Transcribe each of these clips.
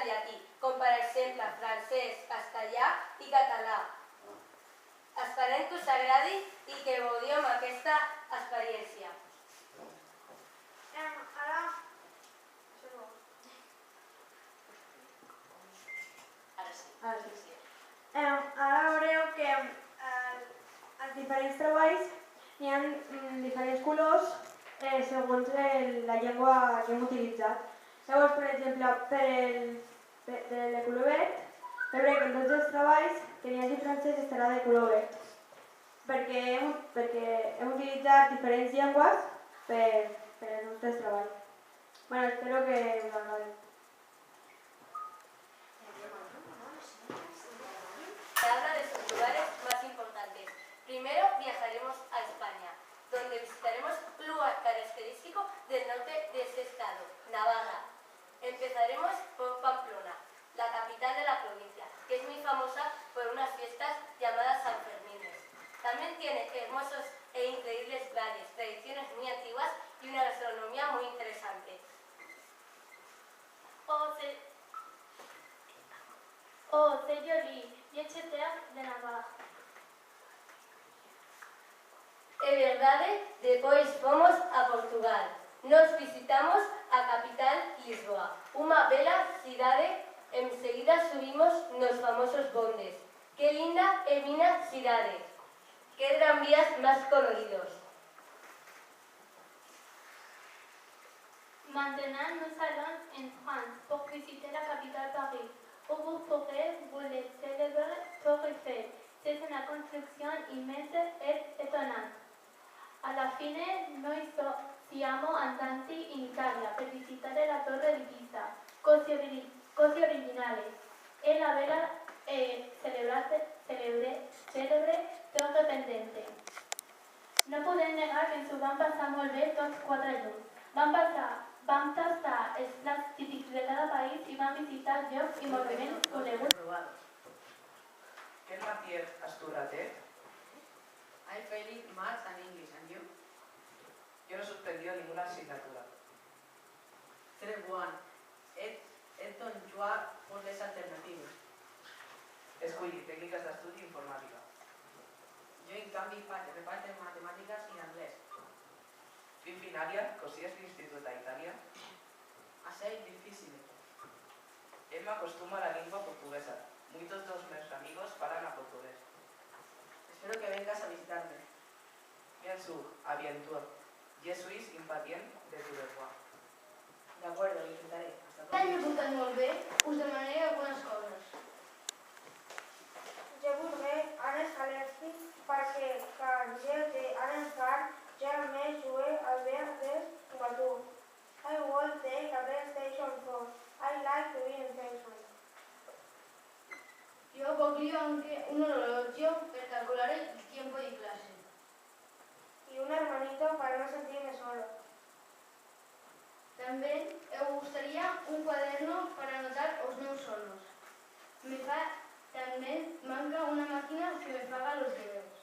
llatí, com per exemple francès, castellà i català. Esperem que us agradi i que gaudiu amb aquesta experiència. Ara veureu que els diferents treballs hi ha diferents colors segons la llengua que hem utilitzat. Llavors, per exemple, per el color verd, veureu que en tots els treballs que n'hi hagi francès estarà de color verd, perquè hem utilitzat diferents llengües per als nostres treballs. Bueno, espero que us agradi. Se habla de sus lugares más importantes. Primero viajaremos a España, donde visitaremos un lugar característico del norte de este estado, Navarra. Empezaremos por Pamplona, la capital de la provincia, que es muy famosa por unas fiestas llamadas Sanfermines. También tiene hermosos e increíbles valles, tradiciones muy antiguas y una gastronomía muy interesante. C'est joli, Yecheter de Navarra. É verdade, depois fomos a Portugal. Nos visitamos a capital Lisboa, unha bela cidade. Enseguida subimos nos famosos bondes. Qué linda e fina cidade. Qué tranvías más coloridos. Maintenant, nous allons en France pour visiter la capitale Paris, où vous pourrez vous le célèbre Tour Eiffel. C'est une construction immense et étonnante. Alla fine, noi siamo andati in Italia per visitare la Torre di Pisa, così originale, e la bella e celebre Torre Pendente. No podem negar que ens ho vam passar molt bé tots 4 junts. Vam tastar els plats típics de cada país i vam visitar llocs i moviments coneguts. ¿Qué matière Asturatet? I failed maths and English, and you? Yo no he suspendido ninguna asignatura. Très bon. Et ton choix pour les alternatives? Escolli tècniques d'estudi informàtica. Jo, en canvi, reparte matemàtiques i anglès. Fin finaria, così es l'institut a Italia. Això és difícil. Él me acostuma a la lengua portuguesa. Muchos de mis amigos hablan a portugués. Espero que vengas a visitarme. Bien sûr, à bientôt. Je suis impatient de tu revoir. D'acord, ho intentaré. L'any he portat molt bé, us demanaré algunes coses. Jo voldré Annes Galeski perquè quan j'étais un enfant, jamais joué al vert des voitures. I will take a PlayStation 4. I like to be in fashion. Yo pondría un horologio per calcular el tiempo de clase. Y un hermanito para no sentirme solo. También me gustaría un cuaderno para anotar los meus sonos. También manca una máquina que me paga los deberes.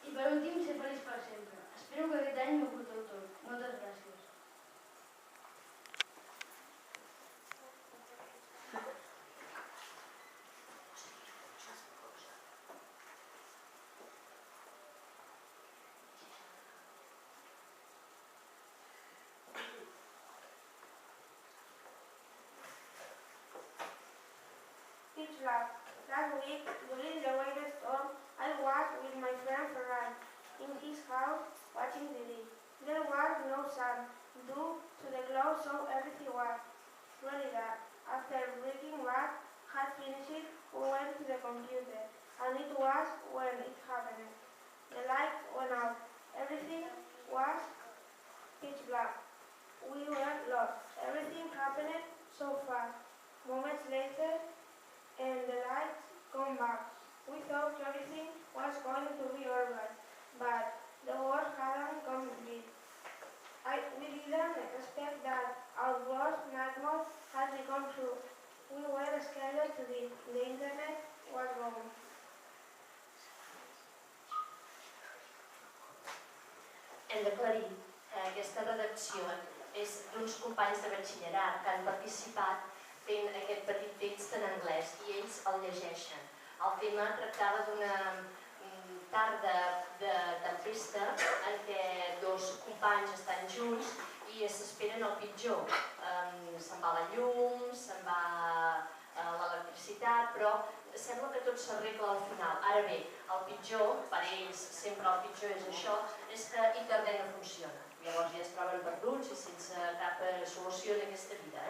Y per últim, ser feliç per sempre. Espero que aquest any m'ho porteu tot. Moltes gràcies. Pitch Lab. Last week, during the rainstorm, I was with my friend Ferran in his house watching TV. There was no sun due to the clouds, so everything was really dark. After breaking what had finished, we went to the computer, and it was when it happened. The light went out. Everything was pitch black. We were lost. Everything happened so fast. Moments later, and the lights come back. We thought everything was going to be over, but the worst hadn't come yet. We didn't expect that our worst nightmare had become true. We were scared to death. The internet was gone. Hem d'aclarir que aquesta redacció és d'uns companys de batxillerat que han participat fent aquest petit ells el llegeixen. El tema tractava d'una tarda de tempesta en què dos companys estan junts i s'esperen el pitjor. Se'n va la llum, se'n va l'electricitat, però sembla que tot s'arregla al final. Ara bé, el pitjor, per ells sempre el pitjor és això, és que internet no funciona. Llavors ja es troben perduts i sense cap solució en aquesta vida.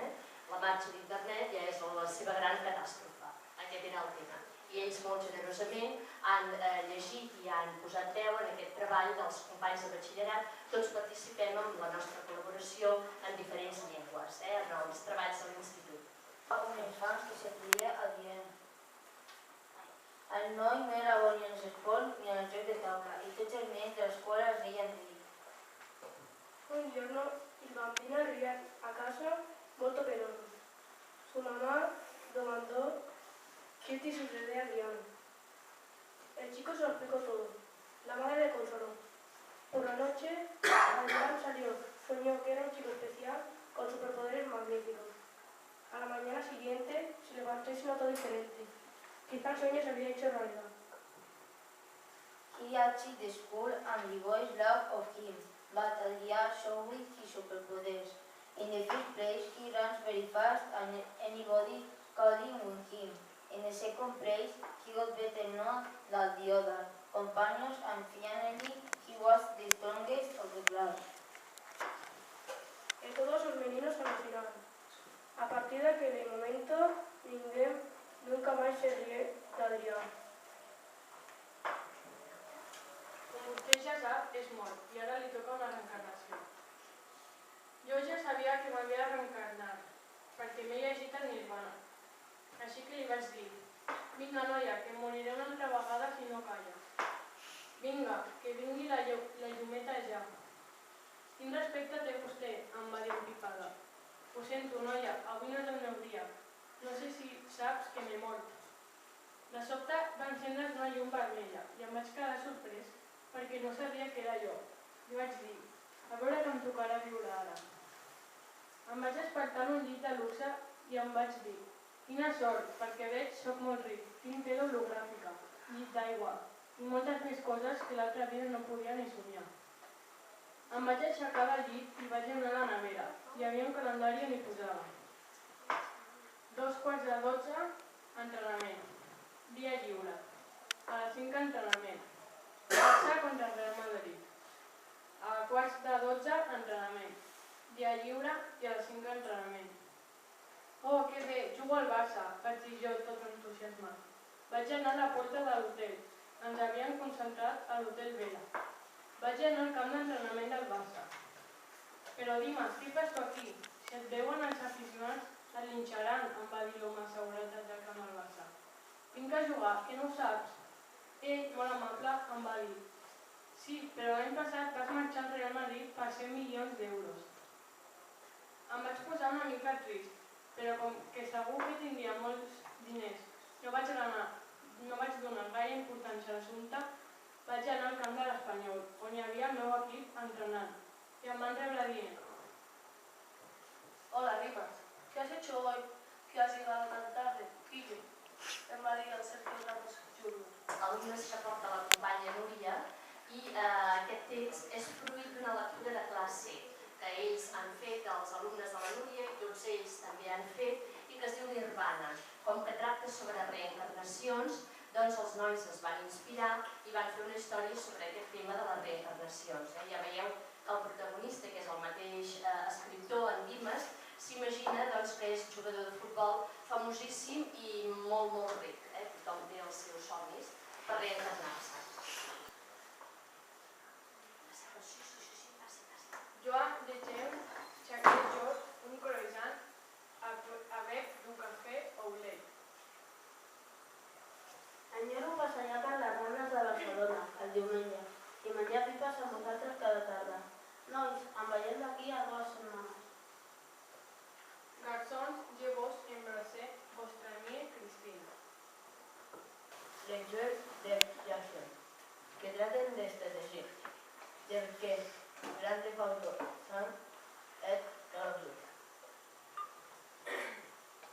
La marxa d'internet ja és la seva gran catàstrofe. Aquest era el tema. I ells molt generosament han llegit i han posat veu en aquest treball dels companys de batxillerat. Tots participem en la nostra col·laboració en diferents llengües, en els treballs de l'institut. Un infant que s'acudia adient. El noi no era bo ni en els esports ni en el joc de taula i tots els nens de l'escola es deien Rick. Un giorno il bambino arrivò a casa molto penoso. Su mamá domandó qué te sucede a Adrián. El chico se lo explicó todo. La madre le consoló. Por la noche, Adrián salió, soñó que era un chico especial con superpoderes magníficos. A la mañana siguiente se levantó y se notó diferente. Quizá el sueño se había hecho realidad. He achieved the school and the boys loved of him, but Adrián showed his superpowers. In the first place, he runs very fast and anybody called him with him. In the second place, he got better known than the other companions and finally, he was the strongest of the class. Todos los meninos se alucinaron. A partir de aquel momento, ninguém nunca más se ríe de Adrián. Com vostè ja sap, és mort i ara li toca una reencarnació. Jo ja sabia que m'havia de reencarnar, perquè m'he llegit el Nirvana. Així que li vaig dir, vinga noia, que moriré una altra vegada si no calla. Vinga, que vingui la llumeta ja. Quin respecte té vostè, em va dir empipada. Ho sento, noia, avui no és el meu dia. No sé si saps que m'he mort. De sobte va encendre's una llum vermella i em vaig quedar sorprès perquè no sabia que era jo. Li vaig dir, a veure que em tocarà viure ara. Em vaig despertar en un llit de luxe i em vaig dir, quina sort, perquè veig soc molt ric, tinc tele hologràfica, llit d'aigua i moltes més coses que l'altra vida no podia ni somiar. Em vaig aixecar del llit i vaig anar a la nevera. Hi havia un calendari on hi posava 2:45, entrenament. Dia lliure. A les 5 entrenament. Barça contra el Real Madrid. A 11:45, entrenament. Dia lliure i a les 5 entrenament. Oh, que bé, jugo al Barça, vaig dir jo tot entusiasmat. Vaig anar a la porta de l'hotel. Ens havien concentrat a l'hotel Vela. Vaig anar al camp d'entrenament del Barça. Però dimes, què fas tu aquí? Si et veuen els aficionats, et linxaran, em va dir l'home assegurat del camp del Barça. Vinc a jugar, que no ho saps? Ell, molt amable, em va dir. Sí, però l'any passat vas marxar al Real Madrid per 100 milions d'euros. Em vaig posar una mica trist, però com que segur que tindria molts diners, no vaig donar gaire importància a l'assumpte, vaig anar al camp de l'Espanyol, on hi havia el meu equip entrenant, i em van rebre dient. Hola, Rimas. ¿Qué has hecho hoy? ¿Qué has llegado tan tarde? Quillo. Em va dir el Sergio Ramos Júnior. El llibre que porta la companya Núria i aquest text és fruit d'una lectura de classe que ells han fet, els alumnes de la Núria, i tots ells també han fet, i que es diu Nirvana. Com que tracta sobre reencarnacions, doncs els nois es van inspirar i van fer una història sobre aquest tema de les reencarnacions. Ja veieu que el protagonista, que és el mateix escriptor, en Dimes, s'imagina que és jugador de futbol famosíssim i molt, molt ric. Tothom té els seus somnis per reencarnar-se. Joan de Gem, Xavier George, un croissant avec du café au lait. Añoro passejar per les Rambles de Barcelona el diumenge i menjar pipes amb vosaltres cada tarda. Nois, em veiem d'aquí a 2 setmanes. Garçons, je vos embrassez vostra amie Cristina. Lectures de Jackson, que traten d'estratègia, del que Grand Theft Auto, San et Call of Duty.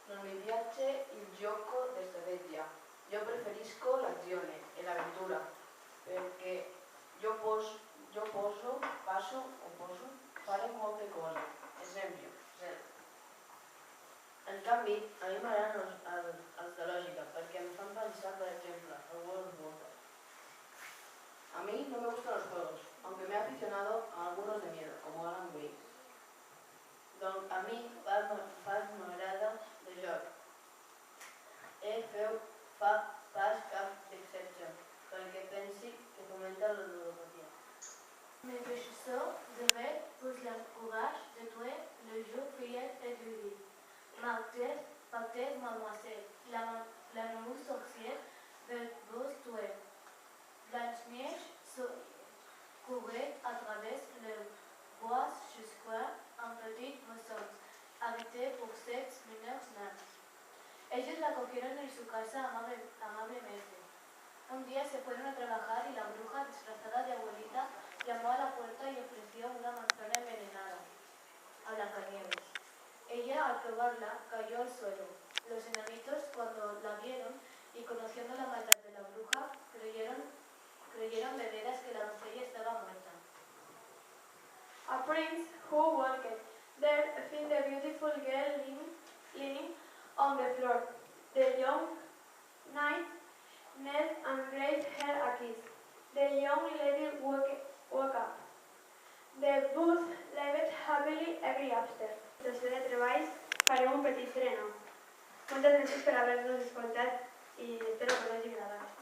Non mi piace il gioco di strategia. Jo preferisco l'azione e l'aventura, perquè jo passo, faré moltes coses. Exemple, zero. En canvi, a mi m'agraden els de lògica, perquè em fan pensar, per exemple, el World of Warcraft. A mí no me gustan los juegos, aunque me he aficionado a algunos de miedo, como Alan Wake. Doncs a mi m'agrada de joc. Fa pas cap d'excepció, perquè pensi que fomenta la ludopatia. Mes régisseurs devaient pour l'encourage de jouer le jeu fier et ludique. Partez, mademoiselle, la nouveau sorcière de vos tuer. Blanche-Neige courait à travers le bois jusqu'à un petit maison habité por 7 mineurs nains. Ellos la cogieron en su casa amablemente. Un día se fueron a trabajar y la bruja, disfrazada de abuelita, llamó a la puerta y ofreció una manzana envenenada a Blancanieves. Ella, al probarla, cayó al suelo. Los enanitos, cuando la vieron y conociendo la maldad de la bruja, creyeron de veras que la doncella estaba muerta. A prince who walked there found the beautiful girl leaning on the floor. The young knight knelt and gave her a kiss. The young lady woke up. The both lived happily ever after. Després de treballs farem un petit tren. Moltes gràcies per haver-nos escoltat i espero que us hagi agradat.